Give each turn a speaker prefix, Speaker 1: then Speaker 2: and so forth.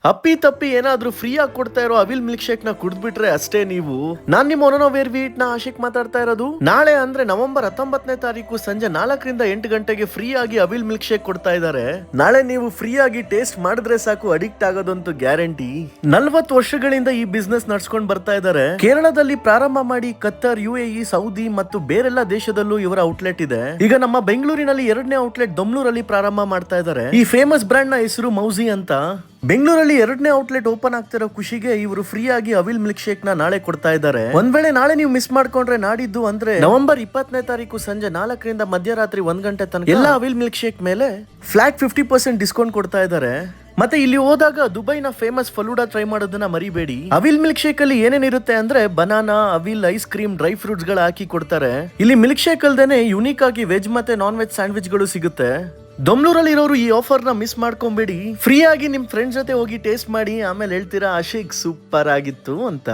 Speaker 1: ಅಪ್ಪಿ ತಪ್ಪಿ ಏನಾದ್ರೂ ಫ್ರೀ ಆಗಿ ಕೊಡ್ತಾ ಇರೋ ಅವಿಲ್ ಮಿಲ್ಕ್ ಶೇಕ್ ನ ಕುಡ್ದ್ಬಿಟ್ರೆ ಅಷ್ಟೇ ನೀವು. ನಾನ್ ನಿಮ್ಮ ಒನೋವೇರ್ ವೀಟ್ ನ ಆಶಿಕ್ ಮಾತಾಡ್ತಾ ಇರೋದು. ನಾಳೆ ಅಂದ್ರೆ ನವೆಂಬರ್ 19ನೇ ತಾರೀಕು ಸಂಜೆ 4ರಿಂದ 8 ಗಂಟೆಗೆ ಫ್ರೀ ಆಗಿ ಅವಿಲ್ ಮಿಲ್ಕ್ ಶೇಕ್ ಕೊಡ್ತಾ ಇದ್ದಾರೆ. ನಾಳೆ ನೀವು ಫ್ರೀ ಆಗಿ ಟೇಸ್ಟ್ ಮಾಡಿದ್ರೆ ಸಾಕು ಅಡಿಕ್ಟ್ ಆಗೋದಂತೂ ಗ್ಯಾರಂಟಿ. 40 ವರ್ಷಗಳಿಂದ ಈ ಬಿಸ್ನೆಸ್ ನಡ್ಸ್ಕೊಂಡ್ ಬರ್ತಾ ಇದ್ದಾರೆ. ಕೇರಳದಲ್ಲಿ ಪ್ರಾರಂಭ ಮಾಡಿ ಕತ್ತರ್, UAE, ಸೌದಿ ಮತ್ತು ಬೇರೆಲ್ಲ ದೇಶದಲ್ಲೂ ಇವರ ಔಟ್ಲೆಟ್ ಇದೆ. ಈಗ ನಮ್ಮ ಬೆಂಗಳೂರಿನಲ್ಲಿ 2ನೇ ಔಟ್ಲೆಟ್ ದೊಮ್ಲೂರಲ್ಲಿ ಪ್ರಾರಂಭ ಮಾಡ್ತಾ ಇದ್ದಾರೆ. ಈ ಫೇಮಸ್ ಬ್ರ್ಯಾಂಡ್ ನ ಹೆಸರು ಮೌಸಿ ಅಂತ. ಬೆಂಗಳೂರಲ್ಲಿ 2ನೇ ಔಟ್ಲೆಟ್ ಓಪನ್ ಆಗ್ತಿರೋ ಖುಷಿಗೆ ಇವರು ಫ್ರೀ ಆಗಿ ಅವಿಲ್ ಮಿಲ್ಕ್ ಶೇಕ್ ನ ನಾಳೆ ಕೊಡ್ತಾ ಇದ್ದಾರೆ. ಒಂದ್ ವೇಳೆ ನಾಳೆ ನೀವು ಮಿಸ್ ಮಾಡ್ಕೊಂಡ್ರೆ ನಾಡಿದ್ದು ಅಂದ್ರೆ ನವೆಂಬರ್ 20ನೇ ತಾರೀಕು ಸಂಜೆ 4ರಿಂದ ಮಧ್ಯರಾತ್ರಿ 1 ಗಂಟೆ ತನಕ ಎಲ್ಲ ಅವಿಲ್ ಮಿಲ್ಕ್ ಶೇಕ್ ಮೇಲೆ ಫ್ಲಾಟ್ 50% ಡಿಸ್ಕೌಂಟ್ ಕೊಡ್ತಾ ಇದ್ದಾರೆ. ಮತ್ತೆ ಇಲ್ಲಿ ಹೋದಾಗ ದುಬೈನ ಫೇಮಸ್ ಫಲೂಡಾ ಟ್ರೈ ಮಾಡೋದನ್ನ ಮರಿಬೇಡಿ. ಅವಿಲ್ ಮಿಲ್ಕ್ ಶೇಕ್ ಅಲ್ಲಿ ಏನೇನಿರುತ್ತೆ ಅಂದ್ರೆ banana, evil, ice cream, dry fruits ಗಳ ಹಾಕಿ ಕೊಡ್ತಾರೆ. ಇಲ್ಲಿ ಮಿಲ್ಕ್ ಶೇಕ್ ಅಲ್ದೇನೆ ಯುನೀಕ್ ಆಗಿ ವೆಜ್ ಮತ್ತೆ ನಾನ್ ವೆಜ್ ಸ್ಯಾಂಡ್ವಿಚ್ ಗಳು ಸಿಗುತ್ತೆ. ದೊಮ್ಲೂರಲ್ಲಿ ಇರೋರು ಈ ಆಫರ್ ನ ಮಿಸ್ ಮಾಡ್ಕೊಂಬೇಡಿ. ಫ್ರೀ ಆಗಿ ನಿಮ್ ಫ್ರೆಂಡ್ಸ್ ಜೊತೆ ಹೋಗಿ ಟೇಸ್ಟ್ ಮಾಡಿ ಆಮೇಲೆ ಹೇಳ್ತೀರಾ ಆಶಿಕ್ ಸೂಪರ್ ಆಗಿತ್ತು ಅಂತ.